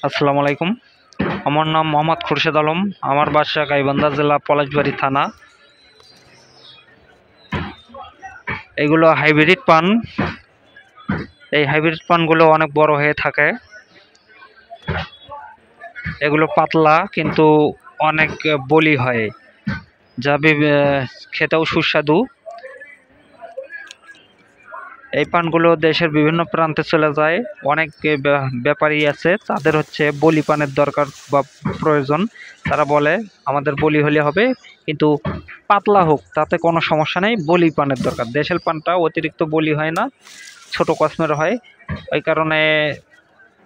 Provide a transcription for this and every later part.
আসসালামু আলাইকুম। আমার নাম মোহাম্মদ খুরশেদ আলম। আমার বাসা গাইবান্ধা জেলা পলাশবাড়ি থানা। এগুলো হাইব্রিড পান। এই হাইব্রিড পানগুলো অনেক বড় হয়ে থাকে। এগুলো পাতলা কিন্তু অনেক বলি হয়, যা খেতেও সুস্বাদু। এই পানগুলো দেশের বিভিন্ন প্রান্তে চলে যায়। অনেক ব্যাপারী আছে, তাদের হচ্ছে বলি পানের দরকার বা প্রয়োজন। তারা বলে আমাদের বলি হলে হবে, কিন্তু পাতলা হোক তাতে কোনো সমস্যা নেই, বলি পানের দরকার। দেশের পানটা অতিরিক্ত বলি হয় না, ছোট কসমের হয়, ওই কারণে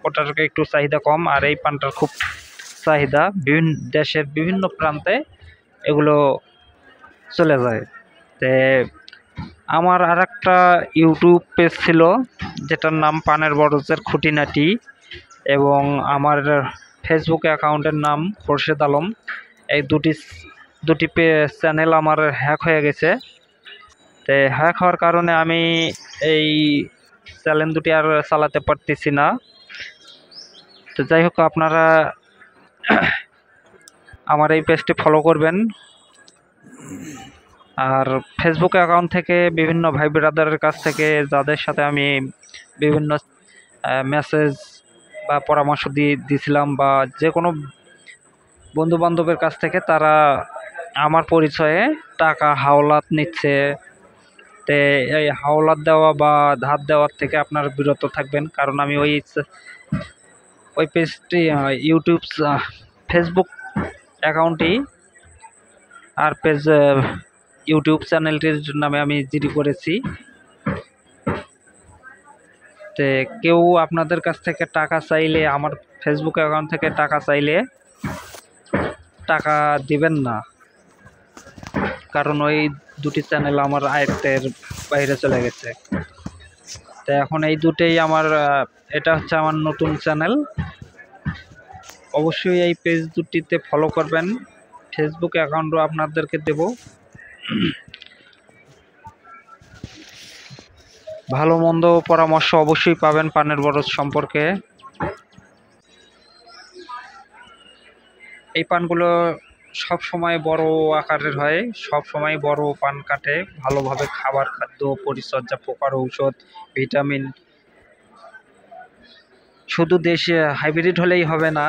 ওটার একটু চাহিদা কম। আর এই পানটার খুব চাহিদা, বিভিন্ন দেশের বিভিন্ন প্রান্তে এগুলো চলে যায়। তে আমার আর একটা ইউটিউব পেজ ছিল যেটার নাম পানের বরজের খুঁটিনাটি, এবং আমার ফেসবুক অ্যাকাউন্টের নাম খোরশেদ আলম। এই দুটি চ্যানেল আমার হ্যাক হয়ে গেছে। তো হ্যাক হওয়ার কারণে আমি এই চ্যানেল দুটি আর চালাতে পারতেছি না। তো যাই হোক, আপনারা আমার এই পেজটি ফলো করবেন। আর ফেসবুক অ্যাকাউন্ট থেকে বিভিন্ন ভাই ব্রাদারের কাছ থেকে, যাদের সাথে আমি বিভিন্ন মেসেজ বা পরামর্শ দিয়েছিলাম, বা যে কোনো বন্ধু বান্ধবের কাছ থেকে, তারা আমার পরিচয়ে টাকা হাওলাত নিচ্ছে। তে এই হাওলাত দেওয়া বা ধার দেওয়ার থেকে আপনারা বিরত থাকবেন, কারণ আমি ওই পেজটি ইউটিউব ফেসবুক অ্যাকাউন্টটি আর পেজ ইউটিউব চ্যানেলটির নামে আমি জিডি করেছি। তে কেউ আপনাদের কাছ থেকে টাকা চাইলে, আমার ফেসবুক অ্যাকাউন্ট থেকে টাকা চাইলে টাকা দিবেন না, কারণ ওই দুটি চ্যানেল আমার আয়ত্তের বাইরে চলে গেছে। তো এখন এই দুটেই আমার, এটা হচ্ছে আমার নতুন চ্যানেল। অবশ্যই এই পেজ দুটিতে ফলো করবেন। ফেসবুক অ্যাকাউন্টও আপনাদেরকে দেব। ভালো মন্দ পরামর্শ অবশ্যই পাবেন পানের বরজ সম্পর্কে। এই পানগুলো সব সময় বড় আকারের হয়, সব সময় বড় পান কাটে, ভালোভাবে খাবার, খাদ্য, পরিচর্যা, পোকার ঔষধ, ভিটামিন। শুধু দেশি হাইব্রিড হলেই হবে না,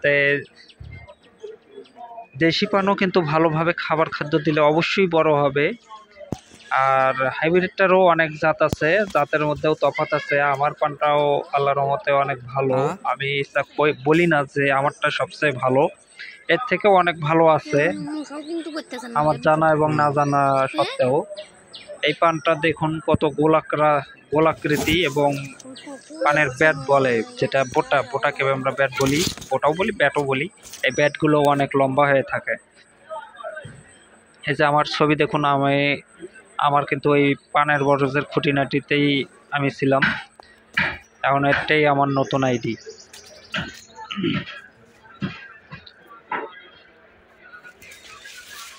তাই দেশি পানও কিন্তু ভালোভাবে খাবার খাদ্য দিলে অবশ্যই বড় হবে। আর হাইব্রিডটারও অনেক জাত আছে, জাতের মধ্যেও তফাৎ আছে। আমার পানটাও আল্লাহর রহমতে অনেক ভালো। আমি বলি না যে আমারটা সবচেয়ে ভালো, এর থেকেও অনেক ভালো আছে আমার জানা এবং না জানা সত্ত্বেও। এই পানটা দেখুন কত গোলাকৃতি, এবং পানের ব্যাট বলে, যেটা বোটাকে আমরা ব্যাট বলি, বোটাও বলি, ব্যাটও বলি। এই ব্যাটগুলো অনেক লম্বা হয়ে থাকে। এই যে আমার ছবি দেখুন, আমার কিন্তু ওই পানের বরজের খুঁটিনাটিতেই আমি ছিলাম। এখন এটাই আমার নতুন আইডি।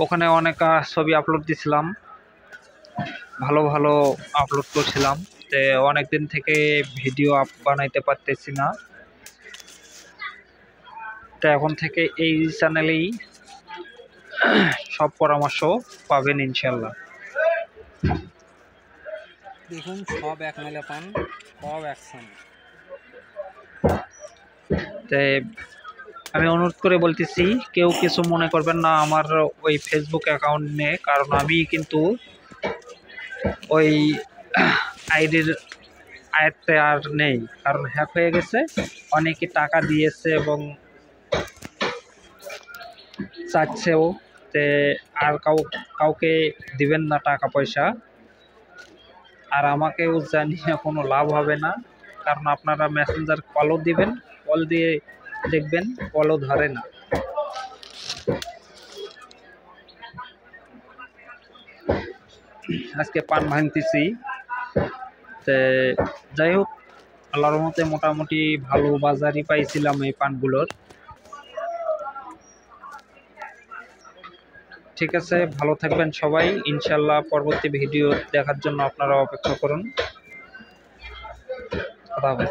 ওখানে অনেক ছবি আপলোড দিছিলাম, ভালো ভালো আপলোড করছিলাম। তো অনেক দিন থেকে ভিডিও বানাইতে পারতেছি না, তো এখন থেকে এই চ্যানেলেই সব পরামর্শ পাবেন ইনশাল্লাহ। দেখুন সব এক মেলে পান, সব অ্যাকশন। তাই আমি অনুরোধ করে বলতেছি, কেউ কিছু মনে করবেন না আমার ওই ফেসবুক অ্যাকাউন্ট নিয়ে, কারণ আমি কিন্তু ওই আইডির আয়ত্তে আর নেই, কারণ হ্যাক হয়ে গেছে। অনেকে টাকা দিয়েছে এবং চাচ্ছেও, তে আর কাউকে দিবেন না টাকা পয়সা। আর আমাকেও জানিয়ে কোনো লাভ হবে না, কারণ আপনারা মেসেঞ্জার কলও দিবেন, কল দিয়ে দেখবেন কলও ধরে না। আজকে পান ভাঙতেছি। তে যাই হোক, আল্লাহর রহমতে মোটামুটি ভালো বাজারই পাইছিলাম এই পানগুলোর। ঠিক আছে, ভালো থাকবেন সবাই। ইনশাল্লাহ পরবর্তী ভিডিও দেখার জন্য আপনারা অপেক্ষা করুন। কথা হবে।